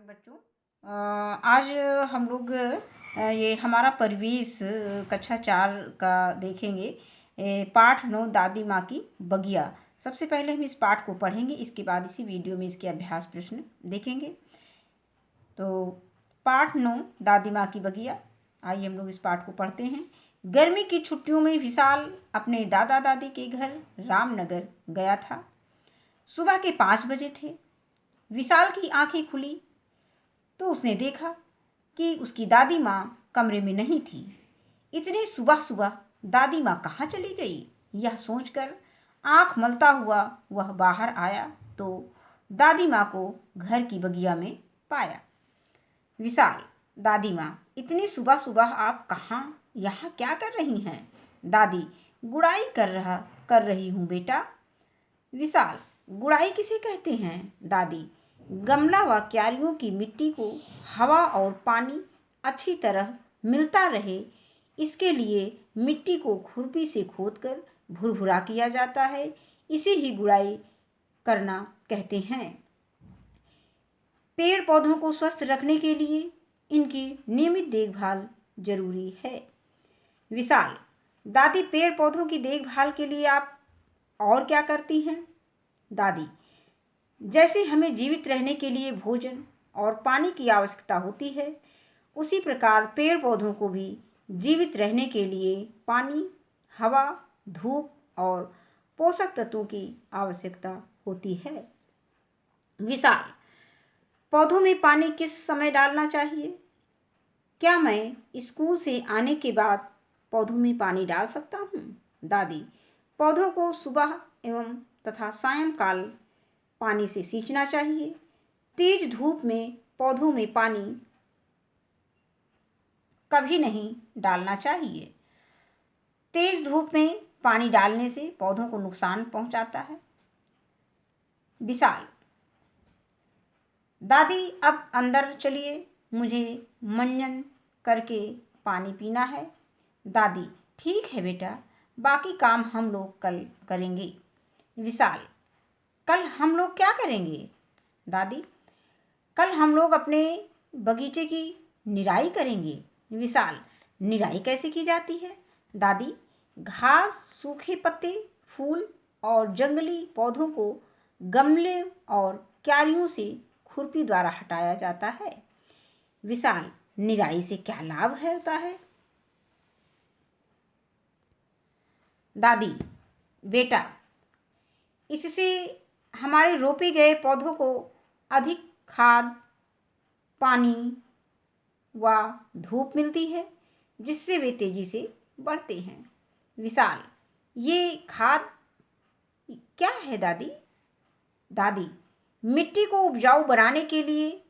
बच्चों, आज हम लोग ये हमारा परिवेश कक्षा 4 का देखेंगे। पाठ 9 दादी माँ की बगिया। सबसे पहले हम इस पाठ को पढ़ेंगे, इसके बाद इसी वीडियो में इसके अभ्यास प्रश्न देखेंगे। तो पाठ 9 दादी माँ की बगिया। आइए हम लोग इस पाठ को पढ़ते हैं। गर्मी की छुट्टियों में विशाल अपने दादा दादी के घर रामनगर गया था। सुबह के 5 बजे थे। विशाल की आंखें खुली तो उसने देखा कि उसकी दादी माँ कमरे में नहीं थी। इतनी सुबह सुबह दादी माँ कहाँ चली गई, यह सोचकर आंख मलता हुआ वह बाहर आया तो दादी माँ को घर की बगिया में पाया। विशाल: दादी माँ, इतनी सुबह सुबह आप कहाँ, यहाँ क्या कर रही हैं? दादी: गुड़ाई कर रही हूँ बेटा। विशाल: गुड़ाई किसे कहते हैं? दादी: गमला व क्यारियों की मिट्टी को हवा और पानी अच्छी तरह मिलता रहे, इसके लिए मिट्टी को खुरपी से खोदकर भुरभुरा किया जाता है, इसे ही गुड़ाई करना कहते हैं। पेड़ पौधों को स्वस्थ रखने के लिए इनकी नियमित देखभाल जरूरी है। विशाल: दादी, पेड़ पौधों की देखभाल के लिए आप और क्या करती हैं? दादी: जैसे हमें जीवित रहने के लिए भोजन और पानी की आवश्यकता होती है, उसी प्रकार पेड़ पौधों को भी जीवित रहने के लिए पानी, हवा, धूप और पोषक तत्वों की आवश्यकता होती है। विशाल: पौधों में पानी किस समय डालना चाहिए? क्या मैं स्कूल से आने के बाद पौधों में पानी डाल सकता हूँ? दादी: पौधों को सुबह एवं तथा सायंकाल पानी से सींचना चाहिए। तेज धूप में पौधों में पानी कभी नहीं डालना चाहिए। तेज धूप में पानी डालने से पौधों को नुकसान पहुंचाता है। विशाल: दादी, अब अंदर चलिए, मुझे मंजन करके पानी पीना है। दादी: ठीक है बेटा, बाकी काम हम लोग कल करेंगे। विशाल: कल हम लोग क्या करेंगे? दादी: कल हम लोग अपने बगीचे की निराई करेंगे। विशाल: निराई कैसे की जाती है? दादी: घास, सूखे पत्ते, फूल और जंगली पौधों को गमले और क्यारियों से खुरपी द्वारा हटाया जाता है। विशाल: निराई से क्या लाभ होता है? दादी: बेटा, इससे हमारे रोपे गए पौधों को अधिक खाद, पानी व धूप मिलती है, जिससे वे तेजी से बढ़ते हैं। विशाल: ये खाद क्या है दादी? दादी: मिट्टी को उपजाऊ बनाने के लिए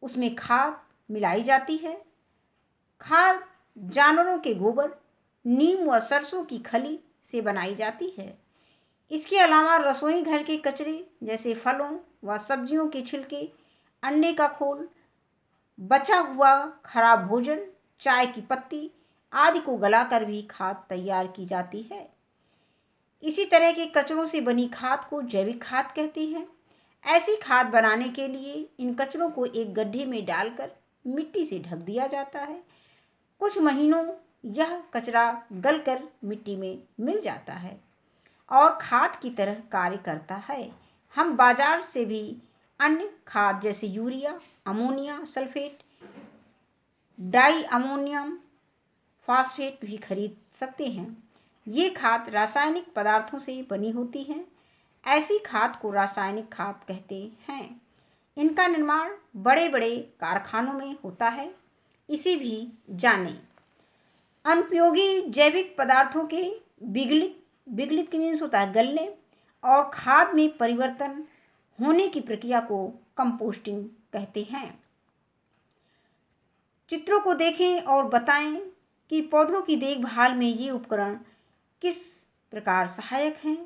उसमें खाद मिलाई जाती है। खाद जानवरों के गोबर, नीम व सरसों की खली से बनाई जाती है। इसके अलावा रसोई घर के कचरे जैसे फलों व सब्जियों के छिलके, अंडे का खोल, बचा हुआ खराब भोजन, चाय की पत्ती आदि को गलाकर भी खाद तैयार की जाती है। इसी तरह के कचरों से बनी खाद को जैविक खाद कहते हैं। ऐसी खाद बनाने के लिए इन कचरों को एक गड्ढे में डालकर मिट्टी से ढक दिया जाता है। कुछ महीनों यह कचरा गलकर मिट्टी में मिल जाता है और खाद की तरह कार्य करता है। हम बाजार से भी अन्य खाद जैसे urea, ammonia sulphate, di ammonium phosphate भी खरीद सकते हैं। ये खाद रासायनिक पदार्थों से बनी होती हैं। ऐसी खाद को रासायनिक खाद कहते हैं। इनका निर्माण बड़े बड़े कारखानों में होता है। इसे भी जानें। अनुपयोगी जैविक पदार्थों के विगलित के मीन्स होता है गलने और खाद में परिवर्तन होने की प्रक्रिया को कंपोस्टिंग कहते हैं। चित्रों को देखें और बताएं कि पौधों की देखभाल में ये उपकरण किस प्रकार सहायक हैं,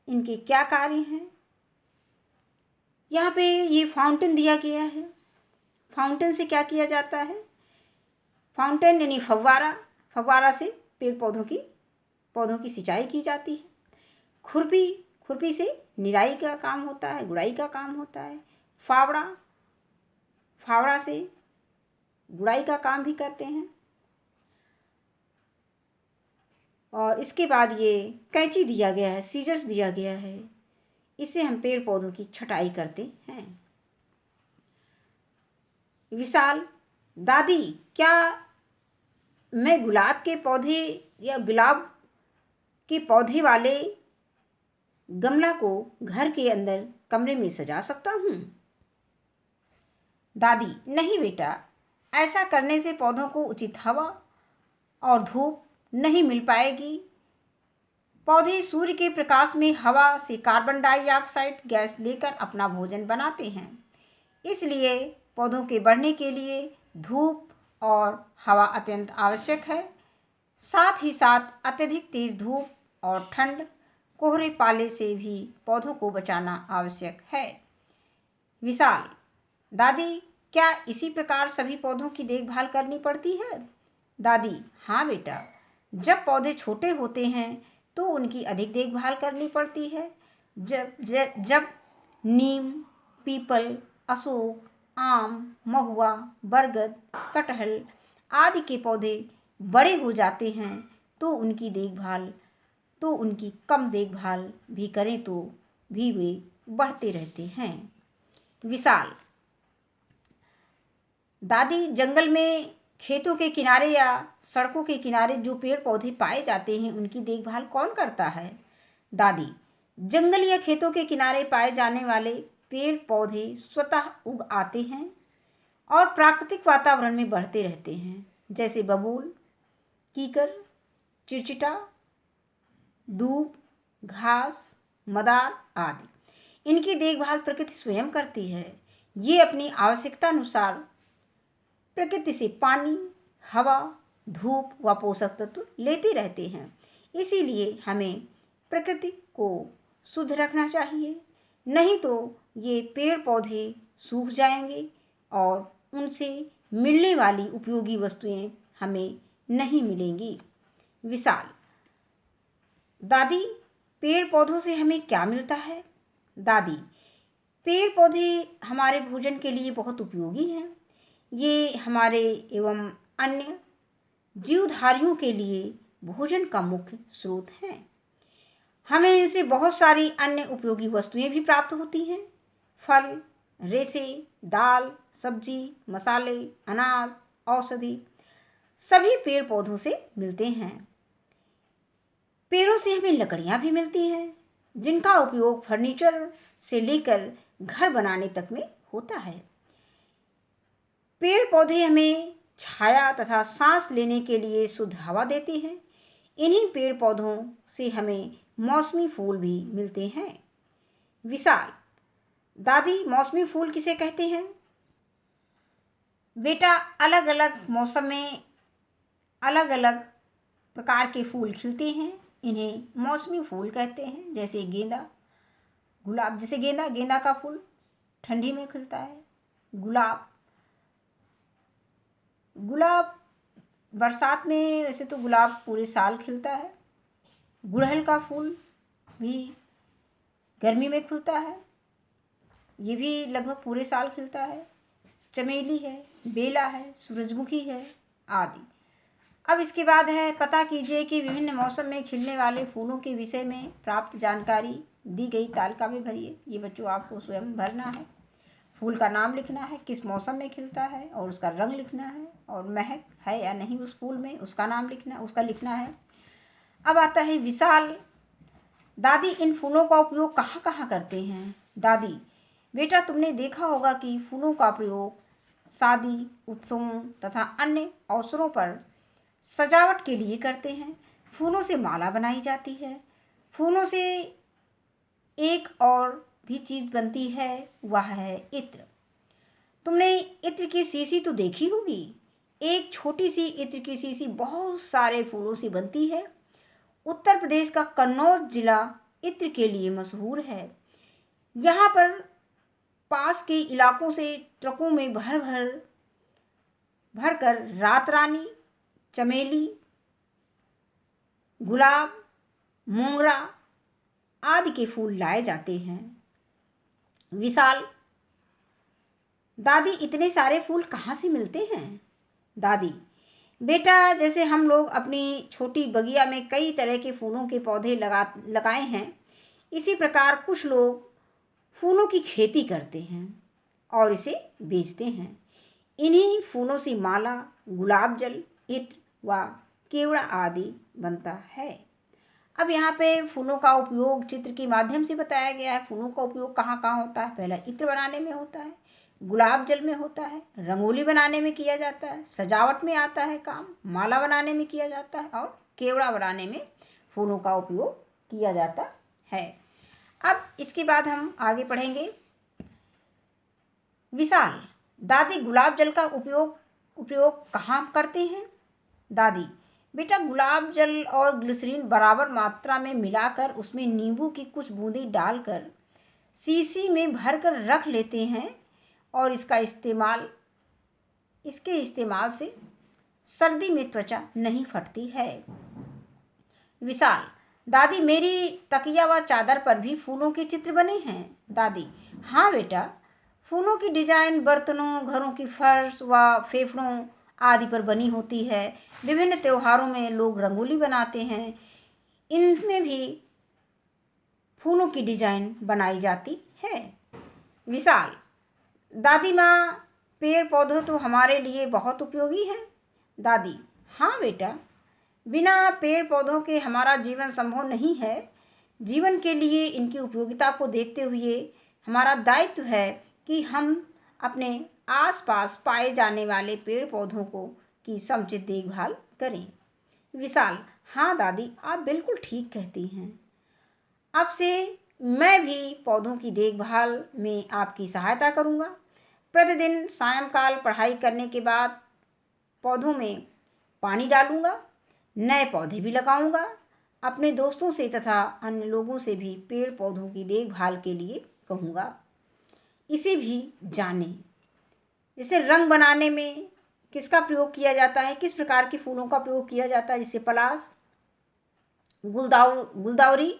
इनके क्या कार्य हैं। यहाँ पे ये फाउंटेन दिया गया है। फाउंटेन से क्या किया जाता है? फाउंटेन यानी फव्वारा, फव्वारा से पौधों की सिंचाई की जाती है। खुरपी से निराई का काम होता है, गुड़ाई का काम होता है। फावड़ा फावड़ा से गुड़ाई का काम भी करते हैं। और इसके बाद ये कैंची दिया गया है, सीजर्स दिया गया है, इससे हम पेड़ पौधों की छटाई करते हैं। विशाल, दादी क्या मैं गुलाब के पौधे या गुलाब के पौधे वाले गमला को घर के अंदर कमरे में सजा सकता हूँ? दादी, नहीं बेटा, ऐसा करने से पौधों को उचित हवा और धूप नहीं मिल पाएगी। पौधे सूर्य के प्रकाश में हवा से कार्बन डाइऑक्साइड गैस लेकर अपना भोजन बनाते हैं। इसलिए पौधों के बढ़ने के लिए धूप और हवा अत्यंत आवश्यक है। साथ ही साथ अत्यधिक तेज धूप और ठंड, कोहरे पाले से भी पौधों को बचाना आवश्यक है। विशाल, दादी क्या इसी प्रकार सभी पौधों की देखभाल करनी पड़ती है? दादी, हाँ बेटा, जब पौधे छोटे होते हैं तो उनकी अधिक देखभाल करनी पड़ती है। जब नीम, पीपल, अशोक, आम, महुआ, बरगद, कटहल आदि के पौधे बड़े हो जाते हैं तो उनकी कम देखभाल भी करें तो भी वे बढ़ते रहते हैं। विशाल, दादी जंगल में, खेतों के किनारे या सड़कों के किनारे जो पेड़ पौधे पाए जाते हैं उनकी देखभाल कौन करता है? दादी, जंगल या खेतों के किनारे पाए जाने वाले पेड़ पौधे स्वतः उग आते हैं और प्राकृतिक वातावरण में बढ़ते रहते हैं, जैसे बबूल, कीकर, चिरचिटा, दूब, घास, मदार आदि। इनकी देखभाल प्रकृति स्वयं करती है। ये अपनी आवश्यकता अनुसार प्रकृति से पानी, हवा, धूप व पोषक तत्व लेते रहते हैं। इसीलिए हमें प्रकृति को शुद्ध रखना चाहिए, नहीं तो ये पेड़ पौधे सूख जाएंगे और उनसे मिलने वाली उपयोगी वस्तुएं हमें नहीं मिलेंगी। विशाल, दादी पेड़ पौधों से हमें क्या मिलता है? दादी, पेड़ पौधे हमारे भोजन के लिए बहुत उपयोगी हैं। ये हमारे एवं अन्य जीवधारियों के लिए भोजन का मुख्य स्रोत हैं। हमें इनसे बहुत सारी अन्य उपयोगी वस्तुएं भी प्राप्त होती हैं। फल, रेशे, दाल, सब्जी, मसाले, अनाज, औषधि सभी पेड़ पौधों से मिलते हैं। पेड़ों से हमें लकड़ियां भी मिलती हैं, जिनका उपयोग फर्नीचर से लेकर घर बनाने तक में होता है। पेड़ पौधे हमें छाया तथा सांस लेने के लिए शुद्ध हवा देते हैं। इन्हीं पेड़ पौधों से हमें मौसमी फूल भी मिलते हैं। विशाल, दादी मौसमी फूल किसे कहते हैं? बेटा, अलग अलग मौसम में अलग अलग प्रकार के फूल खिलते हैं, इन्हें मौसमी फूल कहते हैं। जैसे गेंदा, गुलाब, जैसे गेंदा का फूल ठंडी में खिलता है। गुलाब बरसात में, वैसे तो गुलाब पूरे साल खिलता है। गुड़हल का फूल भी गर्मी में खिलता है, ये भी लगभग पूरे साल खिलता है। चमेली है, बेला है, सूरजमुखी है आदि। अब इसके बाद है, पता कीजिए कि विभिन्न मौसम में खिलने वाले फूलों के विषय में प्राप्त जानकारी दी गई तालिका में भरिए। ये बच्चों आपको स्वयं भरना है। फूल का नाम लिखना है, किस मौसम में खिलता है और उसका रंग लिखना है, और महक है या नहीं उस फूल में उसका नाम लिखना है। अब आता है विशाल, दादी इन फूलों का उपयोग कहाँ कहाँ करते हैं? दादी, बेटा तुमने देखा होगा कि फूलों का प्रयोग शादी, उत्सवों तथा अन्य अवसरों पर सजावट के लिए करते हैं। फूलों से माला बनाई जाती है। फूलों से एक और भी चीज़ बनती है, वह है इत्र। तुमने इत्र की शीशी तो देखी होगी। एक छोटी सी इत्र की शीशी बहुत सारे फूलों से बनती है। उत्तर प्रदेश का कन्नौज जिला इत्र के लिए मशहूर है। यहाँ पर पास के इलाकों से ट्रकों में भर कर रात रानी, चमेली, गुलाब, मोगरा आदि के फूल लाए जाते हैं। विशाल, दादी इतने सारे फूल कहाँ से मिलते हैं? दादी, बेटा जैसे हम लोग अपनी छोटी बगिया में कई तरह के फूलों के पौधे लगाए हैं, इसी प्रकार कुछ लोग फूलों की खेती करते हैं और इसे बेचते हैं। इन्हीं फूलों से माला, गुलाब जल, इत्र व केवड़ा आदि बनता है। अब यहाँ पे फूलों का उपयोग चित्र के माध्यम से बताया गया है। फूलों का उपयोग कहाँ कहाँ होता है? पहला इत्र बनाने में होता है, गुलाब जल में होता है, रंगोली बनाने में किया जाता है, सजावट में आता है काम, माला बनाने में किया जाता है और केवड़ा बनाने में फूलों का उपयोग किया जाता है। अब इसके बाद हम आगे पढ़ेंगे। विशाल, दादी गुलाब जल का उपयोग कहाँ करते हैं? दादी, बेटा गुलाब जल और ग्लिसरीन बराबर मात्रा में मिलाकर उसमें नींबू की कुछ बूंदें डालकर शीशी में भरकर रख लेते हैं और इसके इस्तेमाल से सर्दी में त्वचा नहीं फटती है। विशाल, दादी मेरी तकिया व चादर पर भी फूलों के चित्र बने हैं। दादी, हाँ बेटा, फूलों की डिजाइन बर्तनों, घरों की फर्श व फेफड़ों आदि पर बनी होती है। विभिन्न त्योहारों में लोग रंगोली बनाते हैं, इनमें भी फूलों की डिजाइन बनाई जाती है। विशाल, दादी माँ, पेड़ पौधे तो हमारे लिए बहुत उपयोगी हैं। दादी, हाँ बेटा, बिना पेड़ पौधों के हमारा जीवन संभव नहीं है। जीवन के लिए इनकी उपयोगिता को देखते हुए हमारा दायित्व है कि हम अपने आसपास पाए जाने वाले पेड़ पौधों की समुचित देखभाल करें। विशाल, हाँ दादी, आप बिल्कुल ठीक कहती हैं। अब से मैं भी पौधों की देखभाल में आपकी सहायता करूँगा। प्रतिदिन सायंकाल पढ़ाई करने के बाद पौधों में पानी डालूँगा, नए पौधे भी लगाऊँगा। अपने दोस्तों से तथा अन्य लोगों से भी पेड़ पौधों की देखभाल के लिए कहूँगा। इसे भी जानें। जैसे रंग बनाने में किसका प्रयोग किया जाता है, किस प्रकार के फूलों का प्रयोग किया जाता है, जैसे पलाश, गुलदाउदी,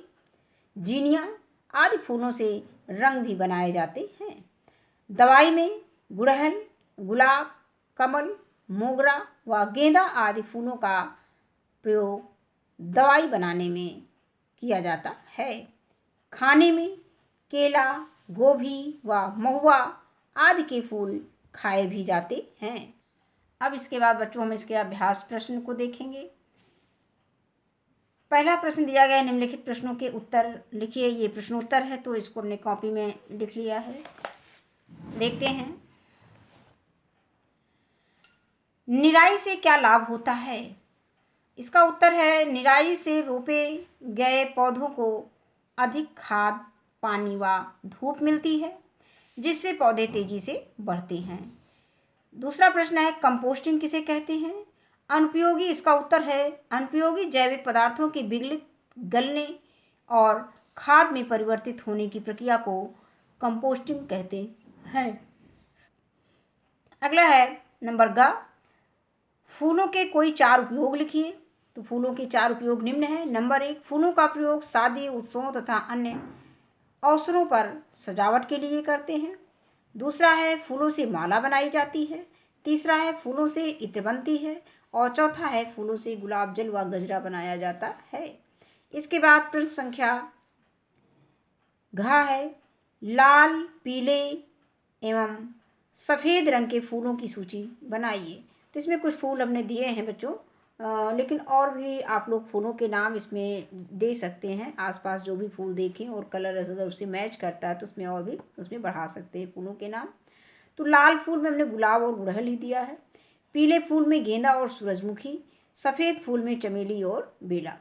जीनिया आदि फूलों से रंग भी बनाए जाते हैं। दवाई में गुड़हल, गुलाब, कमल, मोगरा व गेंदा आदि फूलों का प्रयोग दवाई बनाने में किया जाता है। खाने में केला, गोभी व महुआ आदि के फूल खाए भी जाते हैं। अब इसके बाद बच्चों हम इसके अभ्यास प्रश्न को देखेंगे। पहला प्रश्न दिया गया है, निम्नलिखित प्रश्नों के उत्तर लिखिए। ये प्रश्नोत्तर है तो इसको हमने कॉपी में लिख लिया है। देखते हैं। निराई से क्या लाभ होता है? इसका उत्तर है, निराई से रोपे गए पौधों को अधिक खाद, पानी व धूप मिलती है, जिससे पौधे तेजी से बढ़ते हैं। दूसरा प्रश्न है, कंपोस्टिंग किसे कहते हैं? अनुपयोगी, इसका उत्तर है, अनुपयोगी जैविक पदार्थों के विघटित, गलने और खाद में परिवर्तित होने की प्रक्रिया को कंपोस्टिंग कहते हैं। अगला है नंबर ग, फूलों के कोई 4 उपयोग लिखिए। तो फूलों के 4 उपयोग निम्न है। नंबर 1, फूलों का प्रयोग शादी, उत्सवों तथा अन्य अवसरों पर सजावट के लिए करते हैं। दूसरा है, फूलों से माला बनाई जाती है। तीसरा है, फूलों से इत्र बनती है। और चौथा है, फूलों से गुलाब जल व गजरा बनाया जाता है। इसके बाद प्रश्न संख्या घ है, लाल, पीले एवं सफ़ेद रंग के फूलों की सूची बनाइए। तो इसमें कुछ फूल हमने दिए हैं बच्चों, लेकिन और भी आप लोग फूलों के नाम इसमें दे सकते हैं। आसपास जो भी फूल देखें और कलर अगर उससे मैच करता है तो उसमें और भी उसमें बढ़ा सकते हैं फूलों के नाम। तो लाल फूल में हमने गुलाब और गुड़हल ही दिया है। पीले फूल में गेंदा और सूरजमुखी। सफ़ेद फूल में चमेली और बेला।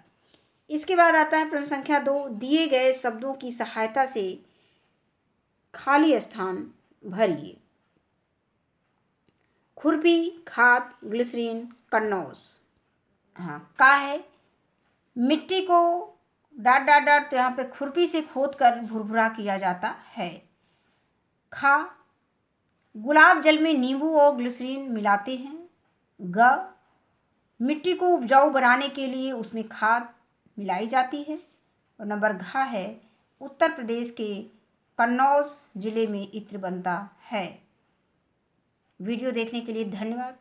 इसके बाद आता है प्रश्न संख्या 2, दिए गए शब्दों की सहायता से खाली स्थान भरिए। खुरपी, खाद, ग्लिसरीन, कन्नौज। हाँ, का है, मिट्टी को डाट डाट डाट, तो यहाँ पे खुरपी से खोद कर भुरभुरा किया जाता है। खा, गुलाब जल में नींबू और ग्लिसरीन मिलाते हैं। ग, मिट्टी को उपजाऊ बनाने के लिए उसमें खाद मिलाई जाती है। और नंबर घ है, उत्तर प्रदेश के कन्नौज जिले में इत्र बनता है। वीडियो देखने के लिए धन्यवाद।